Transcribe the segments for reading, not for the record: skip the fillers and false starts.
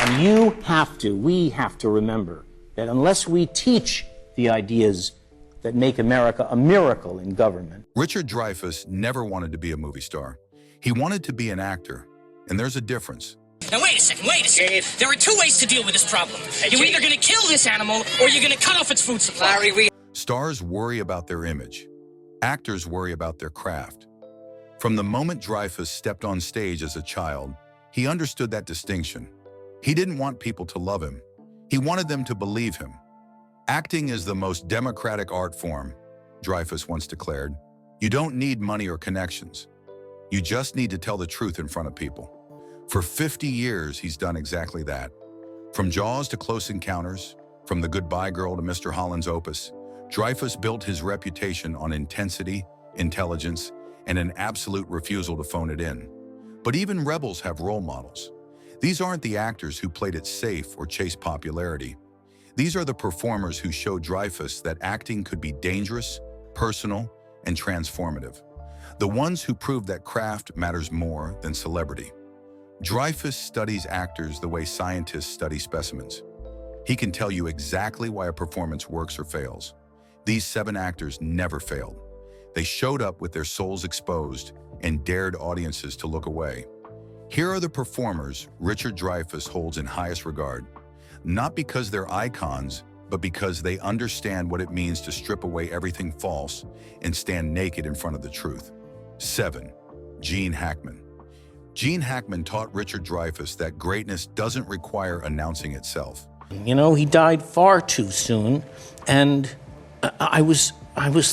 And we have to remember that unless we teach the ideas that make America a miracle in government. Richard Dreyfuss never wanted to be a movie star. He wanted to be an actor, and there's a difference. Now wait a second. There are two ways to deal with this problem. You're either going to kill this animal or you're going to cut off its food supply. Larry, Stars worry about their image. Actors worry about their craft. From the moment Dreyfuss stepped on stage as a child, he understood that distinction. He didn't want people to love him. He wanted them to believe him. Acting is the most democratic art form, Dreyfuss once declared. You don't need money or connections. You just need to tell the truth in front of people. For 50 years, he's done exactly that. From Jaws to Close Encounters, from The Goodbye Girl to Mr. Holland's Opus, Dreyfuss built his reputation on intensity, intelligence, and an absolute refusal to phone it in. But even rebels have role models. These aren't the actors who played it safe or chased popularity. These are the performers who showed Dreyfuss that acting could be dangerous, personal, and transformative. The ones who proved that craft matters more than celebrity. Dreyfuss studies actors the way scientists study specimens. He can tell you exactly why a performance works or fails. These 7 actors never failed. They showed up with their souls exposed and dared audiences to look away. Here are the performers Richard Dreyfuss holds in highest regard, not because they're icons, but because they understand what it means to strip away everything false and stand naked in front of the truth. 7. Gene Hackman. Gene Hackman taught Richard Dreyfuss that greatness doesn't require announcing itself. You know, he died far too soon, and I was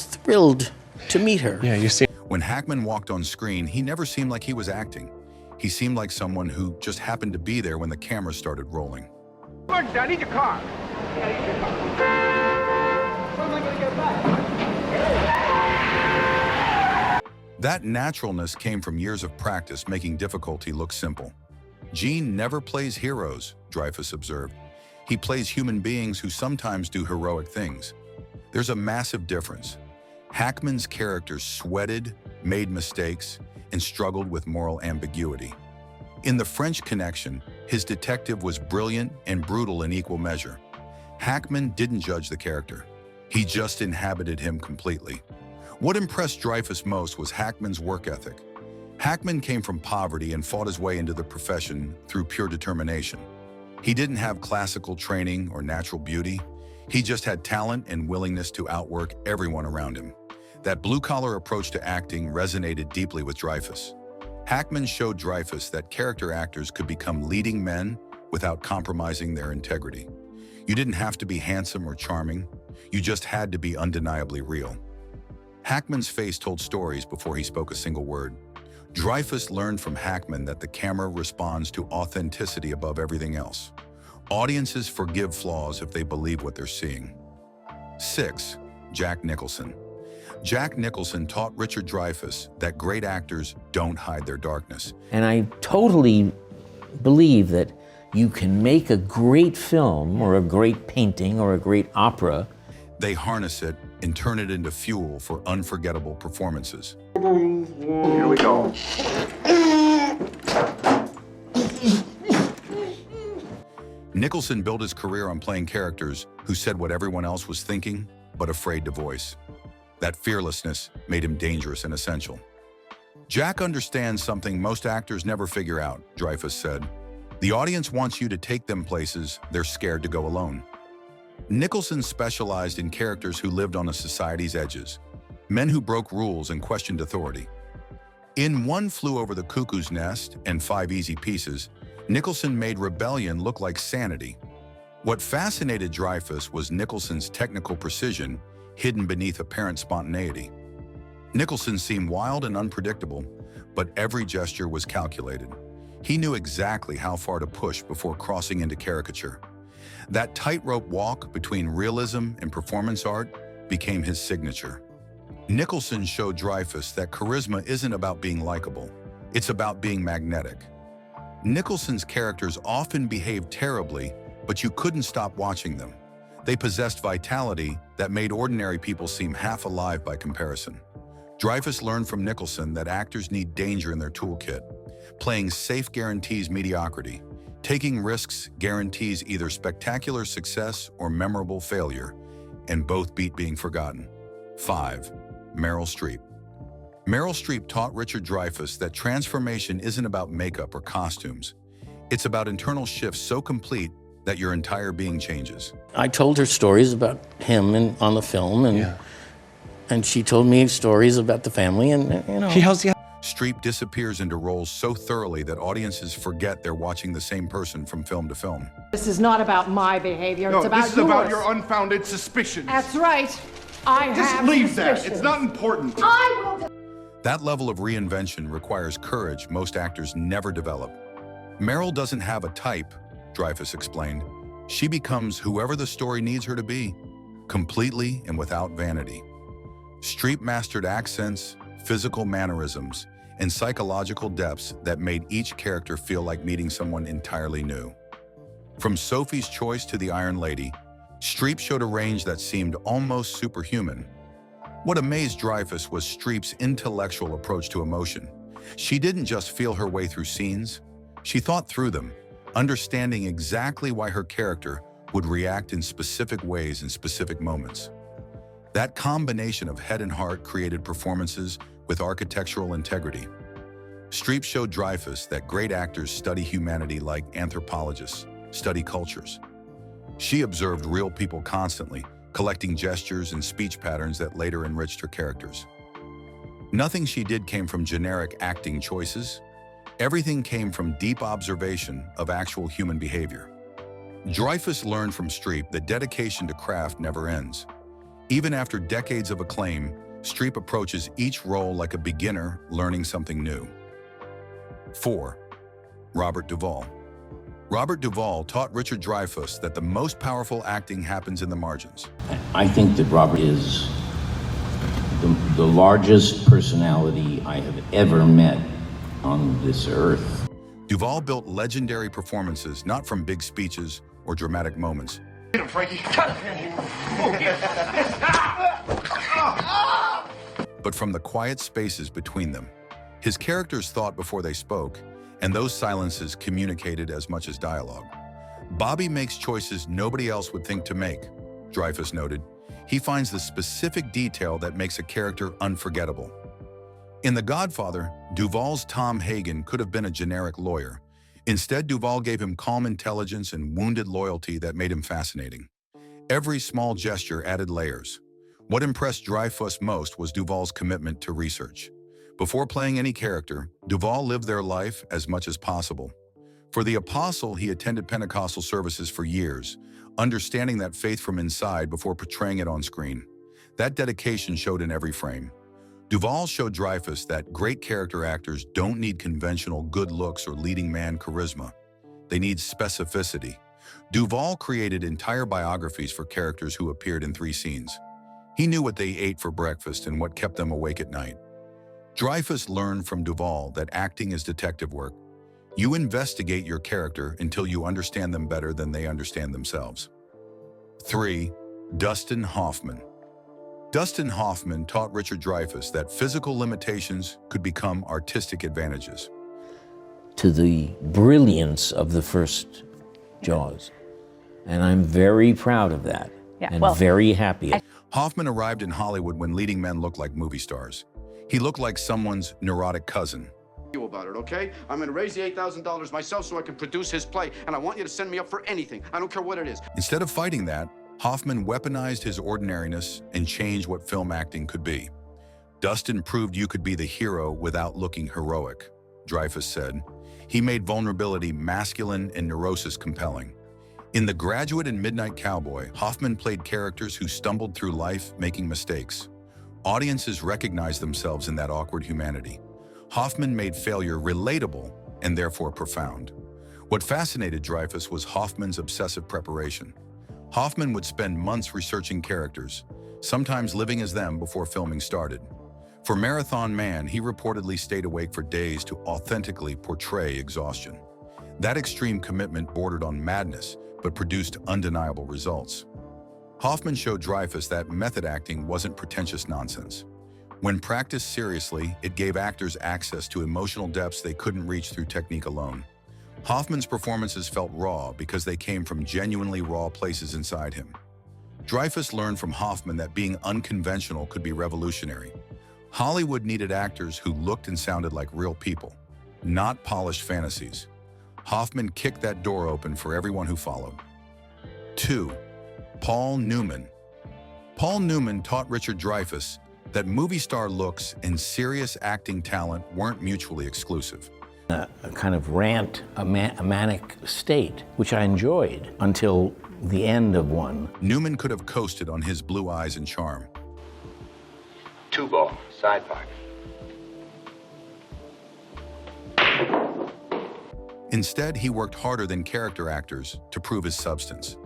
thrilled to meet her. Yeah, you see. When Hackman walked on screen, he never seemed like he was acting. He seemed like someone who just happened to be there when the camera started rolling. Look, I need your car. I need your car. When am I going to get back? That naturalness came from years of practice making difficulty look simple. Gene never plays heroes, Dreyfuss observed. He plays human beings who sometimes do heroic things. There's a massive difference. Hackman's characters sweated, made mistakes, and struggled with moral ambiguity. In The French Connection, his detective was brilliant and brutal in equal measure. Hackman didn't judge the character. He just inhabited him completely. What impressed Dreyfuss most was Hackman's work ethic. Hackman came from poverty and fought his way into the profession through pure determination. He didn't have classical training or natural beauty. He just had talent and willingness to outwork everyone around him. That blue-collar approach to acting resonated deeply with Dreyfuss. Hackman showed Dreyfuss that character actors could become leading men without compromising their integrity. You didn't have to be handsome or charming. You just had to be undeniably real. Hackman's face told stories before he spoke a single word. Dreyfuss learned from Hackman that the camera responds to authenticity above everything else. Audiences forgive flaws if they believe what they're seeing. 6. Jack Nicholson. Jack Nicholson taught Richard Dreyfuss that great actors don't hide their darkness. And I totally believe that you can make a great film or a great painting or a great opera. They harness it and turn it into fuel for unforgettable performances. Here we go. Nicholson built his career on playing characters who said what everyone else was thinking, but afraid to voice. That fearlessness made him dangerous and essential. Jack understands something most actors never figure out, Dreyfuss said. The audience wants you to take them places they're scared to go alone. Nicholson specialized in characters who lived on a society's edges, men who broke rules and questioned authority. In One Flew Over the Cuckoo's Nest and 5 Easy Pieces, Nicholson made rebellion look like sanity. What fascinated Dreyfuss was Nicholson's technical precision hidden beneath apparent spontaneity. Nicholson seemed wild and unpredictable, but every gesture was calculated. He knew exactly how far to push before crossing into caricature. That tightrope walk between realism and performance art became his signature. Nicholson showed Dreyfuss that charisma isn't about being likable, it's about being magnetic. Nicholson's characters often behaved terribly, but you couldn't stop watching them. They possessed vitality that made ordinary people seem half alive by comparison. Dreyfuss learned from Nicholson that actors need danger in their toolkit. Playing safe guarantees mediocrity. Taking risks guarantees either spectacular success or memorable failure, and both beat being forgotten. 5. Meryl Streep. Meryl Streep taught Richard Dreyfuss that transformation isn't about makeup or costumes. It's about internal shifts so complete that your entire being changes. I told her stories about him on the film, and she told me stories about the family, and you know. Streep disappears into roles so thoroughly that audiences forget they're watching the same person from film to film. This is not about my behavior, No, it's about this is yours. about your unfounded suspicions. That's right. I Just have leave that. suspicions. It's not important. I will. That level of reinvention requires courage most actors never develop. Meryl doesn't have a type, Dreyfuss explained. She becomes whoever the story needs her to be, completely and without vanity. Streep mastered accents, physical mannerisms, and psychological depths that made each character feel like meeting someone entirely new. From Sophie's Choice to the Iron Lady, Streep showed a range that seemed almost superhuman. What amazed Dreyfuss was Streep's intellectual approach to emotion. She didn't just feel her way through scenes, she thought through them, understanding exactly why her character would react in specific ways in specific moments. That combination of head and heart created performances with architectural integrity. Streep showed Dreyfuss that great actors study humanity like anthropologists study cultures. She observed real people constantly, collecting gestures and speech patterns that later enriched her characters. Nothing she did came from generic acting choices. Everything came from deep observation of actual human behavior. Dreyfuss learned from Streep that dedication to craft never ends. Even after decades of acclaim, Streep approaches each role like a beginner learning something new. 4. Robert Duvall. Robert Duvall taught Richard Dreyfuss that the most powerful acting happens in the margins. I think that Robert is the largest personality I have ever met on this earth. Duvall built legendary performances not from big speeches or dramatic moments, Get him, Frankie. but from the quiet spaces between them. His characters thought before they spoke, and those silences communicated as much as dialogue. Bobby makes choices nobody else would think to make, Dreyfuss noted. He finds the specific detail that makes a character unforgettable. In The Godfather, Duvall's Tom Hagen could have been a generic lawyer. Instead, Duvall gave him calm intelligence and wounded loyalty that made him fascinating. Every small gesture added layers. What impressed Dreyfuss most was Duvall's commitment to research. Before playing any character, Duvall lived their life as much as possible. For the apostle, he attended Pentecostal services for years, understanding that faith from inside before portraying it on screen. That dedication showed in every frame. Duvall showed Dreyfuss that great character actors don't need conventional good looks or leading man charisma. They need specificity. Duvall created entire biographies for characters who appeared in 3 scenes. He knew what they ate for breakfast and what kept them awake at night. Dreyfuss learned from Duvall that acting is detective work. You investigate your character until you understand them better than they understand themselves. 3. Dustin Hoffman. Dustin Hoffman taught Richard Dreyfuss that physical limitations could become artistic advantages. To the brilliance of the first Jaws. And I'm very proud of that, and very happy. Hoffman arrived in Hollywood when leading men looked like movie stars. He looked like someone's neurotic cousin. You about it, okay? I'm gonna raise the $8,000 myself so I can produce his play, and I want you to send me up for anything. I don't care what it is. Instead of fighting that, Hoffman weaponized his ordinariness and changed what film acting could be. Dustin proved you could be the hero without looking heroic, Dreyfuss said. He made vulnerability masculine and neurosis compelling. In The Graduate and Midnight Cowboy, Hoffman played characters who stumbled through life making mistakes. Audiences recognized themselves in that awkward humanity. Hoffman made failure relatable and therefore profound. What fascinated Dreyfuss was Hoffman's obsessive preparation. Hoffman would spend months researching characters, sometimes living as them before filming started. For Marathon Man, he reportedly stayed awake for days to authentically portray exhaustion. That extreme commitment bordered on madness, but produced undeniable results. Hoffman showed Dreyfuss that method acting wasn't pretentious nonsense. When practiced seriously, it gave actors access to emotional depths they couldn't reach through technique alone. Hoffman's performances felt raw because they came from genuinely raw places inside him. Dreyfuss learned from Hoffman that being unconventional could be revolutionary. Hollywood needed actors who looked and sounded like real people, not polished fantasies. Hoffman kicked that door open for everyone who followed. 2. Paul Newman. Paul Newman taught Richard Dreyfuss that movie star looks and serious acting talent weren't mutually exclusive. A kind of rant, a manic state, which I enjoyed until the end of one. Newman could have coasted on his blue eyes and charm. 2-ball, side park. Instead, he worked harder than character actors to prove his substance.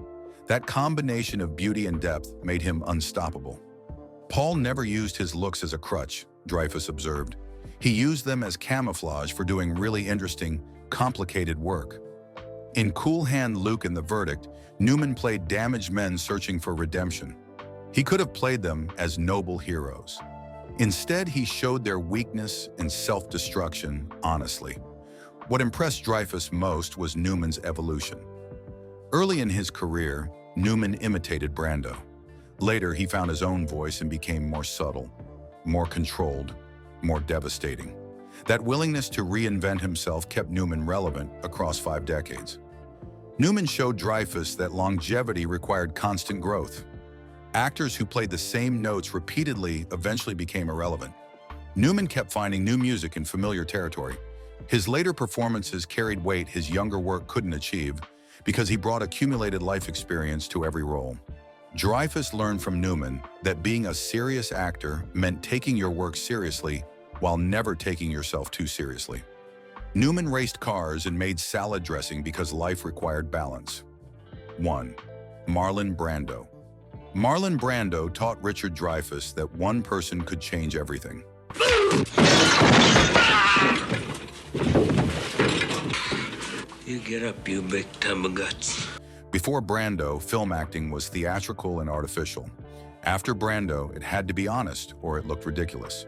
That combination of beauty and depth made him unstoppable. Paul never used his looks as a crutch, Dreyfuss observed. He used them as camouflage for doing really interesting, complicated work. In Cool Hand Luke and The Verdict, Newman played damaged men searching for redemption. He could have played them as noble heroes. Instead, he showed their weakness and self-destruction honestly. What impressed Dreyfuss most was Newman's evolution. Early in his career, Newman imitated Brando. Later, he found his own voice and became more subtle, more controlled, more devastating. That willingness to reinvent himself kept Newman relevant across 5 decades. Newman showed Dreyfuss that longevity required constant growth. Actors who played the same notes repeatedly eventually became irrelevant. Newman kept finding new music in familiar territory. His later performances carried weight his younger work couldn't achieve because he brought accumulated life experience to every role. Dreyfuss learned from Newman that being a serious actor meant taking your work seriously while never taking yourself too seriously. Newman raced cars and made salad dressing because life required balance. 1. Marlon Brando. Marlon Brando taught Richard Dreyfuss that one person could change everything. You get up, you big ton of guts. Before Brando, film acting was theatrical and artificial. After Brando, it had to be honest or it looked ridiculous.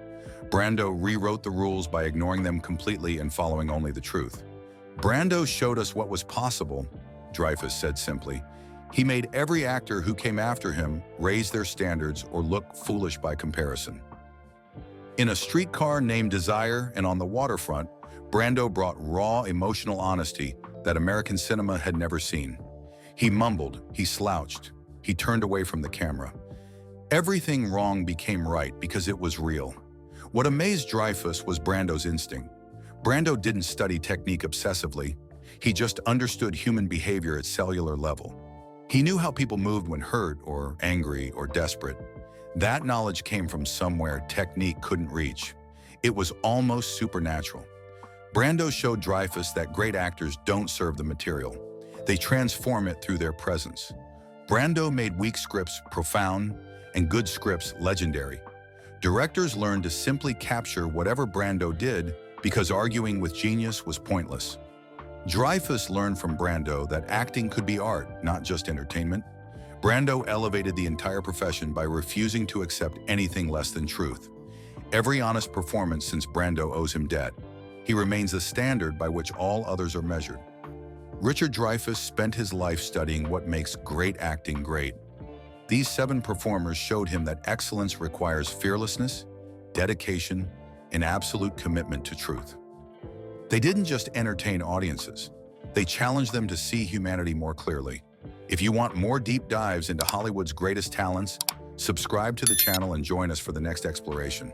Brando rewrote the rules by ignoring them completely and following only the truth. Brando showed us what was possible, Dreyfuss said simply. He made every actor who came after him raise their standards or look foolish by comparison. In A Streetcar Named Desire and On the Waterfront, Brando brought raw emotional honesty that American cinema had never seen. He mumbled, he slouched, he turned away from the camera. Everything wrong became right because it was real. What amazed Dreyfuss was Brando's instinct. Brando didn't study technique obsessively. He just understood human behavior at cellular level. He knew how people moved when hurt or angry or desperate. That knowledge came from somewhere technique couldn't reach. It was almost supernatural. Brando showed Dreyfuss that great actors don't serve the material. They transform it through their presence. Brando made weak scripts profound and good scripts legendary. Directors learned to simply capture whatever Brando did because arguing with genius was pointless. Dreyfuss learned from Brando that acting could be art, not just entertainment. Brando elevated the entire profession by refusing to accept anything less than truth. Every honest performance since Brando owes him debt. He remains the standard by which all others are measured. Richard Dreyfuss spent his life studying what makes great acting great. These 7 performers showed him that excellence requires fearlessness, dedication, and absolute commitment to truth. They didn't just entertain audiences. They challenged them to see humanity more clearly. If you want more deep dives into Hollywood's greatest talents, subscribe to the channel and join us for the next exploration.